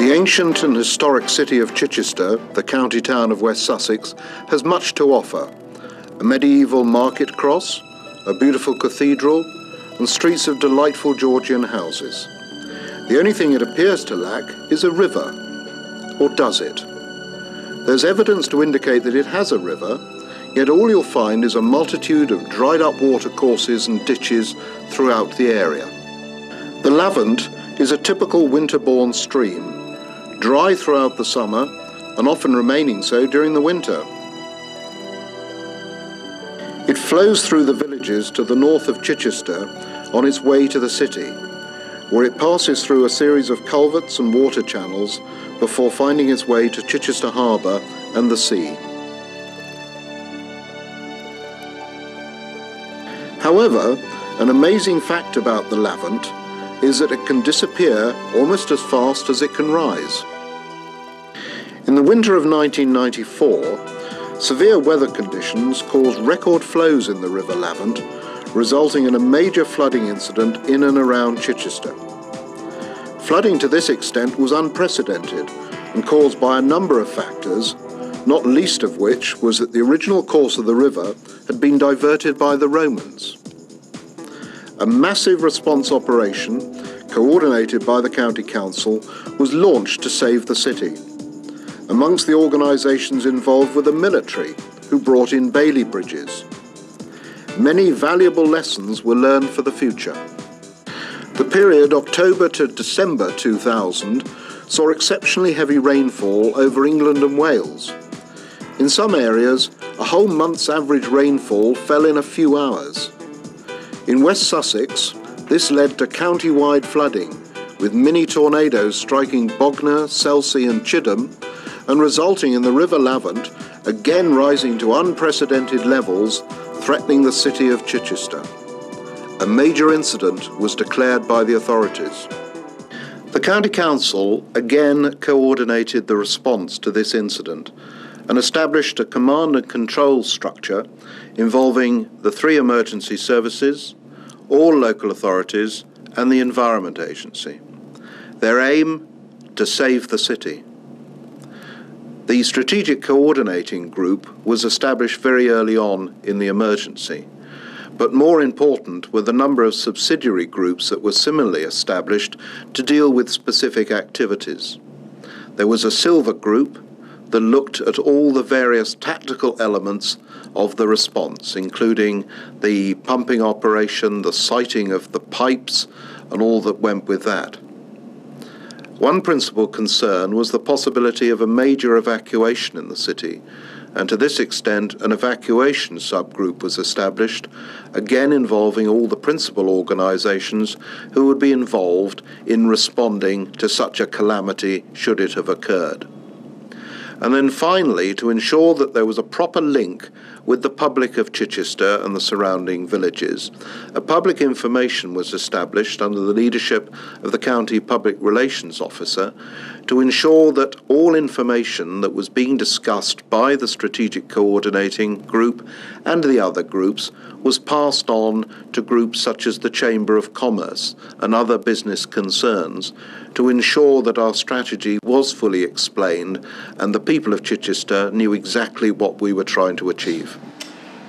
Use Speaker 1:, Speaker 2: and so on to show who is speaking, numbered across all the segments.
Speaker 1: The ancient and historic city of Chichester, the county town of West Sussex, has much to offer. A medieval market cross, a beautiful cathedral, and streets of delightful Georgian houses. The only thing it appears to lack is a river. Or does it? There's evidence to indicate that it has a river, yet all you'll find is a multitude of dried up watercourses and ditches throughout the area. The Lavant is a typical winter-born stream, dry throughout the summer and often remaining so during the winter. It flows through the villages to the north of Chichester on its way to the city, where it passes through a series of culverts and water channels before finding its way to Chichester Harbour and the sea. However, an amazing fact about the Lavant is that it can disappear almost as fast as it can rise. In the winter of 1994, severe weather conditions caused record flows in the River Lavant, resulting in a major flooding incident in and around Chichester. Flooding to this extent was unprecedented and caused by a number of factors, not least of which was that the original course of the river had been diverted by the Romans. A massive response operation, coordinated by the County Council, was launched to save the city. Amongst the organisations involved were the military, who brought in Bailey bridges. Many valuable lessons were learned for the future. The period October to December 2000 saw exceptionally heavy rainfall over England and Wales. In some areas, a whole month's average rainfall fell in a few hours. In West Sussex, this led to county-wide flooding, with mini tornadoes striking Bognor, Selsey and Chidham, and resulting in the River Lavant again rising to unprecedented levels, threatening the city of Chichester. A major incident was declared by the authorities. The County Council again coordinated the response to this incident and established a command and control structure involving the 3 emergency services, all local authorities and the Environment Agency. Their aim, to save the city. The Strategic Coordinating Group was established very early on in the emergency, but more important were the number of subsidiary groups that were similarly established to deal with specific activities. There was a Silver Group that looked at all the various tactical elements of the response, including the pumping operation, the siting of the pipes, and all that went with that. One principal concern was the possibility of a major evacuation in the city, and to this extent an evacuation subgroup was established, again involving all the principal organisations who would be involved in responding to such a calamity should it have occurred. And then finally, to ensure that there was a proper link with the public of Chichester and the surrounding villages, a public information was established under the leadership of the County Public Relations Officer to ensure that all information that was being discussed by the Strategic Coordinating Group and the other groups was passed on to groups such as the Chamber of Commerce and other business concerns to ensure that our strategy was fully explained and the people of Chichester knew exactly what we were trying to achieve.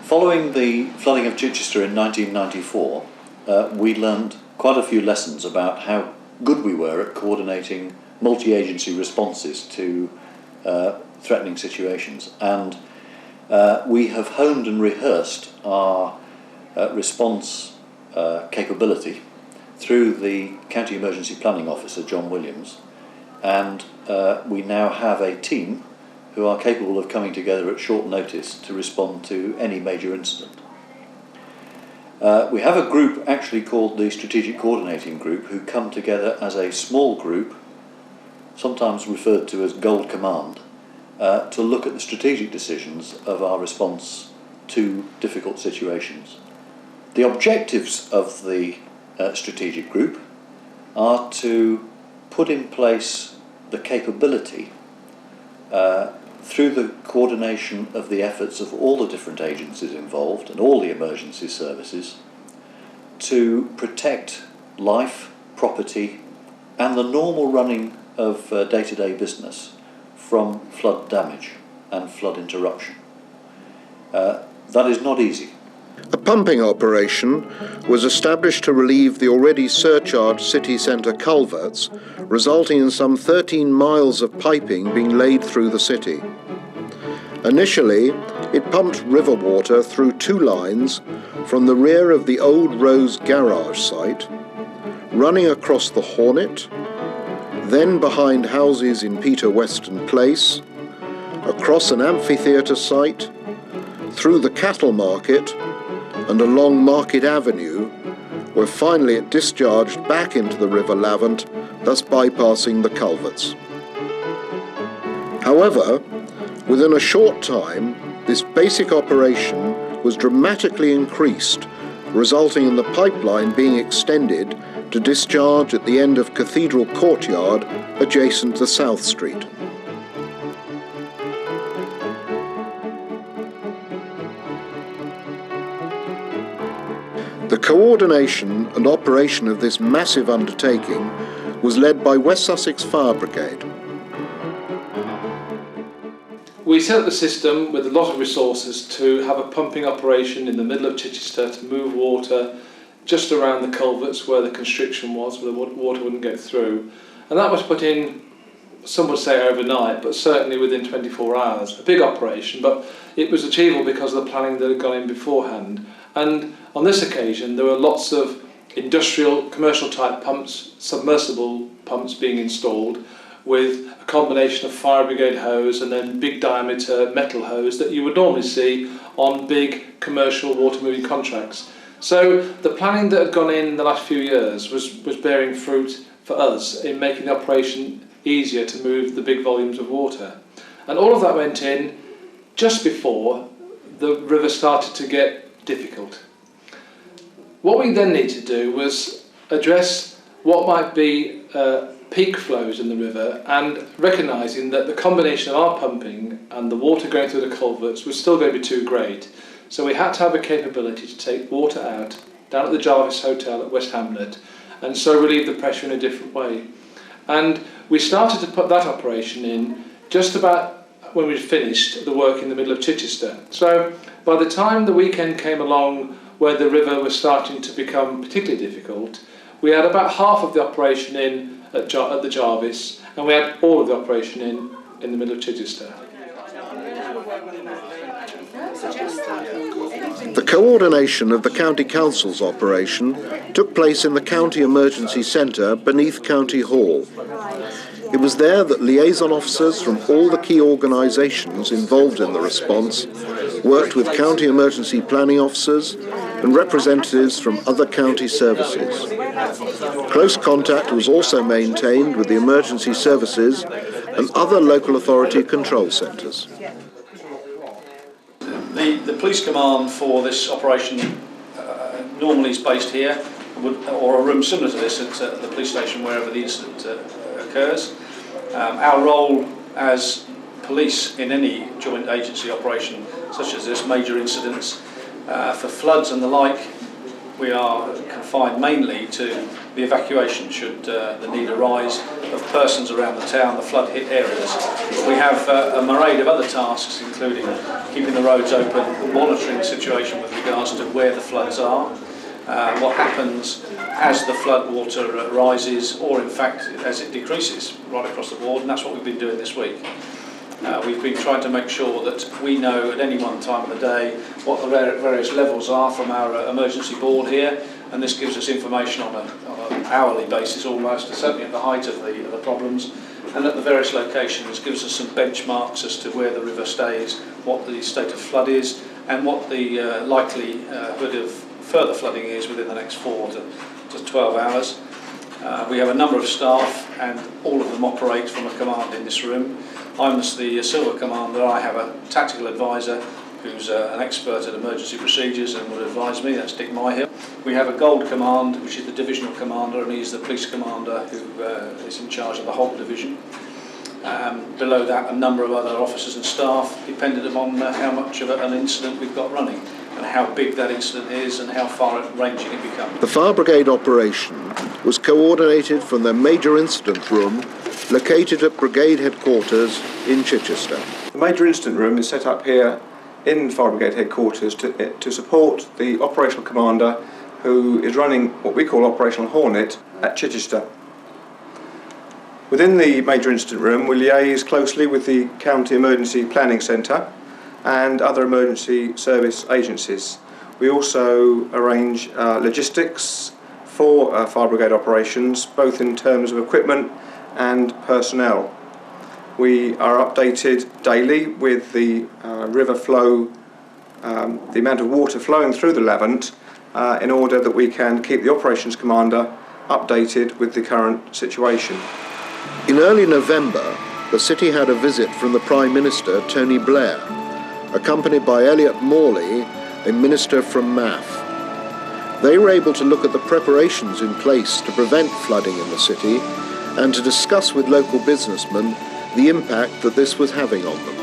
Speaker 2: Following the flooding of Chichester in 1994, we learned quite a few lessons about how good we were at coordinating multi-agency responses to threatening situations, and we have honed and rehearsed our response capability through the County Emergency Planning Officer, John Williams, and we now have a team who are capable of coming together at short notice to respond to any major incident. We have a group actually called the Strategic Coordinating Group who come together as a small group, sometimes referred to as Gold Command, to look at the strategic decisions of our response to difficult situations. The objectives of the strategic group are to put in place the capability through the coordination of the efforts of all the different agencies involved and all the emergency services to protect life, property and the normal running of day-to-day business from flood damage and flood interruption. That is not easy.
Speaker 1: A pumping operation was established to relieve the already surcharged city centre culverts, resulting in some 13 miles of piping being laid through the city. Initially, it pumped river water through 2 lines from the rear of the Old Rose garage site, running across the Hornet, then behind houses in Peter Weston Place, across an amphitheatre site, through the cattle market and along Market Avenue, where finally it discharged back into the River Lavant, thus bypassing the culverts. However, within a short time, this basic operation was dramatically increased, resulting in the pipeline being extended to discharge at the end of Cathedral Courtyard adjacent to South Street. The coordination and operation of this massive undertaking was led by West Sussex Fire Brigade.
Speaker 3: We set up the system with a lot of resources to have a pumping operation in the middle of Chichester to move water just around the culverts where the constriction was, where the water wouldn't get through. And that was put in, some would say overnight, but certainly within 24 hours. A big operation, but it was achievable because of the planning that had gone in beforehand. And on this occasion, there were lots of industrial, commercial type pumps, submersible pumps being installed with a combination of fire brigade hose and then big diameter metal hose that you would normally see on big commercial water moving contracts. So the planning that had gone in the last few years was bearing fruit for us in making the operation easier to move the big volumes of water. And all of that went in just before the river started to get difficult. What we then need to do was address what might be peak flows in the river, and recognising that the combination of our pumping and the water going through the culverts was still going to be too great. So we had to have a capability to take water out down at the Jarvis Hotel at West Hamlet and so relieve the pressure in a different way. And we started to put that operation in just about when we'd finished the work in the middle of Chichester. So by the time the weekend came along where the river was starting to become particularly difficult, we had about half of the operation in at the Jarvis, and we had all of the operation in the middle of Chichester.
Speaker 1: The coordination of the County Council's operation took place in the County Emergency Centre beneath County Hall. It was there that liaison officers from all the key organisations involved in the response worked with county emergency planning officers and representatives from other county services. Close contact was also maintained with the emergency services and other local authority control centres.
Speaker 4: The police command for this operation normally is based here, or a room similar to this at the police station wherever the incident occurs. Our role as police in any joint agency operation such as this, major incidents, for floods and the like, we are confined mainly to the evacuation should the need arise of persons around the town, the flood hit areas. We have a myriad of other tasks, including keeping the roads open, monitoring the situation with regards to where the floods are, what happens as the flood water rises, or in fact as it decreases right across the board, and that's what we've been doing this week. We've been trying to make sure that we know at any one time of the day what the various levels are from our emergency board here, and this gives us information on an hourly basis almost, certainly at the height of the problems, and at the various locations gives us some benchmarks as to where the river stays, what the state of flood is, and what the likelihood of further flooding is within the next 4 to 12 hours. We have a number of staff, and all of them operate from a command in this room. I'm the Silver Commander. I have a tactical advisor who's an expert at emergency procedures and will advise me. That's Dick Myhill. We have a Gold Command, which is the divisional commander, and he's the police commander who is in charge of the whole division. Below that, a number of other officers and staff, dependent upon how much of an incident we've got running. and how big that incident is and how far-ranging it becomes.
Speaker 1: The fire brigade operation was coordinated from their major incident room located at brigade headquarters in Chichester.
Speaker 5: The major incident room is set up here in fire brigade headquarters to support the operational commander who is running what we call Operational Hornet at Chichester. Within the major incident room, we liaise closely with the County Emergency Planning Centre and other emergency service agencies. We also arrange logistics for fire brigade operations, both in terms of equipment and personnel. We are updated daily with the river flow, the amount of water flowing through the Lavant, in order that we can keep the operations commander updated with the current situation.
Speaker 1: In early November, the city had a visit from the Prime Minister, Tony Blair, accompanied by Elliot Morley, a minister from MAF. They were able to look at the preparations in place to prevent flooding in the city and to discuss with local businessmen the impact that this was having on them.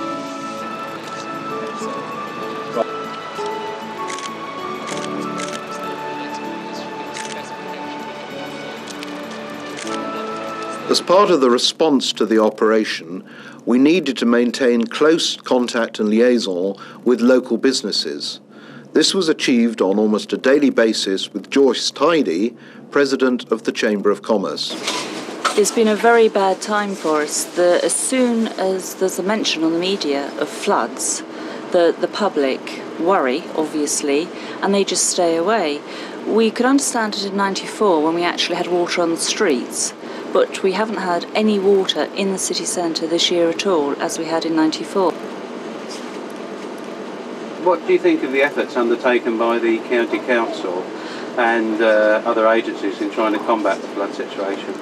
Speaker 1: As part of the response to the operation, we needed to maintain close contact and liaison with local businesses. This was achieved on almost a daily basis with Joyce Tidy, President of the Chamber of Commerce.
Speaker 6: It's been a very bad time for us. As soon as there's a mention on the media of floods, the public worry, obviously, and they just stay away. We could understand it in '94 when we actually had water on the streets, but we haven't had any water in the city centre this year at all, as we had in '94.
Speaker 7: What do you think of the efforts undertaken by the County Council and other agencies in trying to combat the flood situation?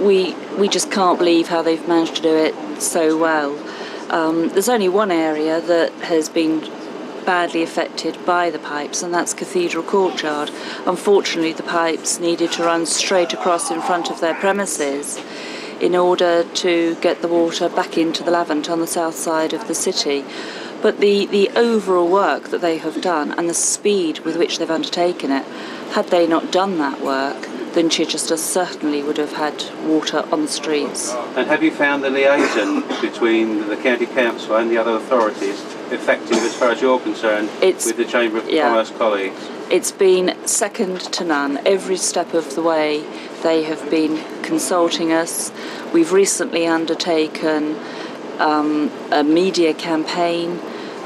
Speaker 6: We just can't believe how they've managed to do it so well. There's only one area that has been badly affected by the pipes, and that's Cathedral Courtyard. Unfortunately, the pipes needed to run straight across in front of their premises in order to get the water back into the Lavant on the south side of the city. But the overall work that they have done and the speed with which they've undertaken it, had they not done that work, then Chichester certainly would have had water on the streets.
Speaker 7: And have you found the liaison between the County Council and the other authorities effective as far as you're concerned with the Chamber of Commerce colleagues?
Speaker 6: It's been second to none. Every step of the way they have been consulting us. We've recently undertaken a media campaign.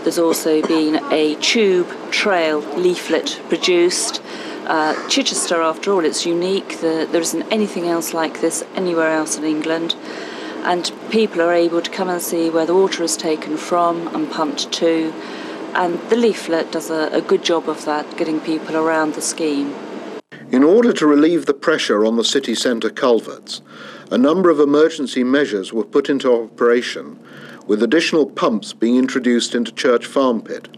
Speaker 6: There's also been a tube trail leaflet produced. Chichester, after all, it's unique. There isn't anything else like this anywhere else in England. And people are able to come and see where the water is taken from and pumped to. And the leaflet does a good job of that, getting people around the scheme.
Speaker 1: In order to relieve the pressure on the city centre culverts, a number of emergency measures were put into operation, with additional pumps being introduced into Church Farm Pit.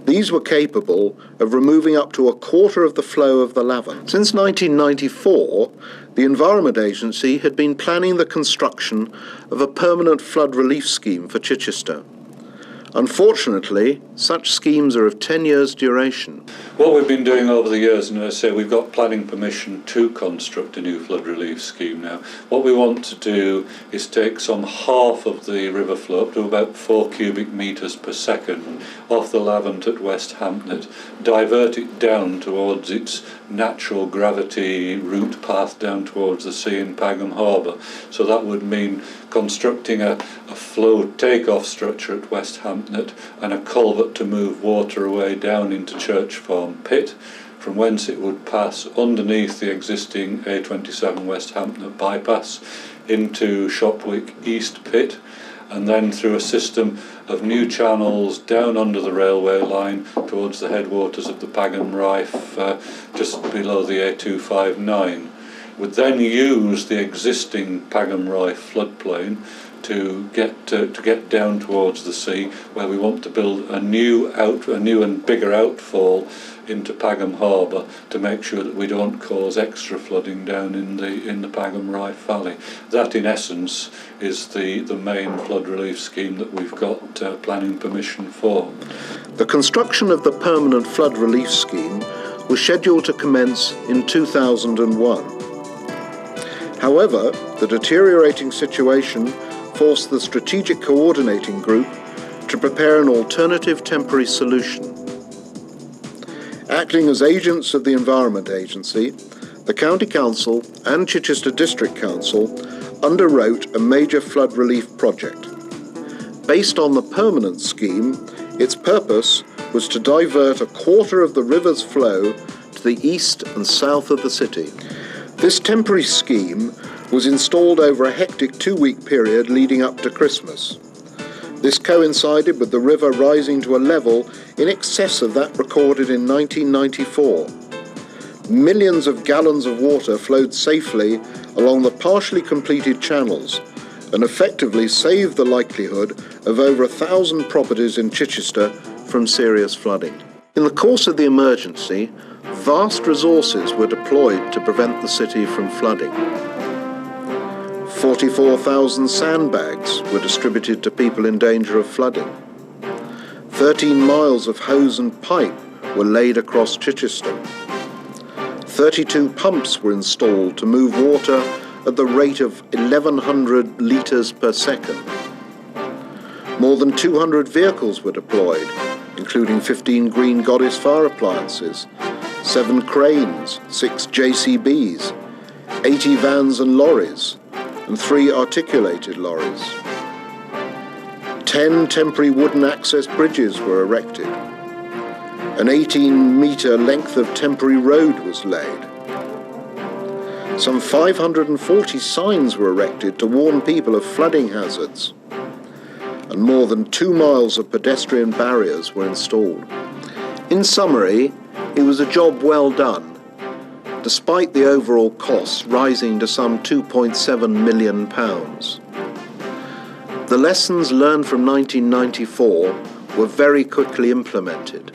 Speaker 1: These were capable of removing up to a quarter of the flow of the Lavant. Since 1994, the Environment Agency had been planning the construction of a permanent flood relief scheme for Chichester. Unfortunately, such schemes are of 10 years' duration.
Speaker 8: What we've been doing over the years, and as I say, we've got planning permission to construct a new flood relief scheme now. What we want to do is take some half of the river flow, up to about 4 cubic metres per second, off the Lavant at West Hampnet, divert it down towards its natural gravity route path down towards the sea in Pagham Harbour. So that would mean constructing a flow take-off structure at West Hampnet and a culvert to move water away down into Church Farm Pit, from whence it would pass underneath the existing A27 West Hampnet bypass into Shopwick East Pit, and then through a system of new channels down under the railway line towards the headwaters of the Pagham Rife, just below the A259. Would then use the existing Pagham Rife floodplain to get down towards the sea, where we want to build a new and bigger outfall into Pagham Harbour to make sure that we don't cause extra flooding down in the Pagham Rife Valley. That in essence is the main flood relief scheme that we've got planning permission for.
Speaker 1: The construction of the permanent flood relief scheme was scheduled to commence in 2001. However, the deteriorating situation forced the Strategic Coordinating Group to prepare an alternative temporary solution. Acting as agents of the Environment Agency, the County Council and Chichester District Council underwrote a major flood relief project. Based on the permanent scheme, its purpose was to divert a quarter of the river's flow to the east and south of the city. This temporary scheme was installed over a hectic 2-week period leading up to Christmas. This coincided with the river rising to a level in excess of that recorded in 1994. Millions of gallons of water flowed safely along the partially completed channels and effectively saved the likelihood of over 1,000 properties in Chichester from serious flooding. In the course of the emergency, vast resources were deployed to prevent the city from flooding. 44,000 sandbags were distributed to people in danger of flooding. 13 miles of hose and pipe were laid across Chichester. 32 pumps were installed to move water at the rate of 1,100 litres per second. More than 200 vehicles were deployed, including 15 Green Goddess fire appliances, 7 cranes, 6 JCBs, 80 vans and lorries, and 3 articulated lorries. 10 temporary wooden access bridges were erected. An 18-metre length of temporary road was laid. Some 540 signs were erected to warn people of flooding hazards, and more than 2 miles of pedestrian barriers were installed. In summary, it was a job well done, despite the overall costs rising to some £2.7 million. The lessons learned from 1994 were very quickly implemented.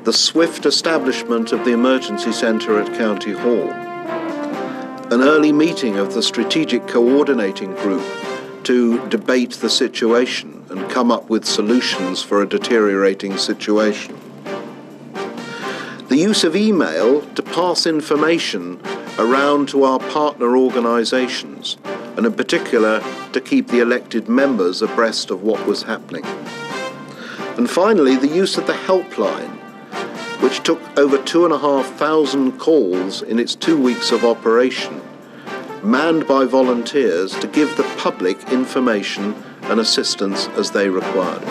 Speaker 1: The swift establishment of the emergency centre at County Hall, an early meeting of the Strategic Coordinating Group to debate the situation and come up with solutions for a deteriorating situation. The use of email to pass information around to our partner organisations, and in particular to keep the elected members abreast of what was happening. And finally, the use of the helpline, which took over 2,500 calls in its 2 weeks of operation, manned by volunteers to give the public information and assistance as they required.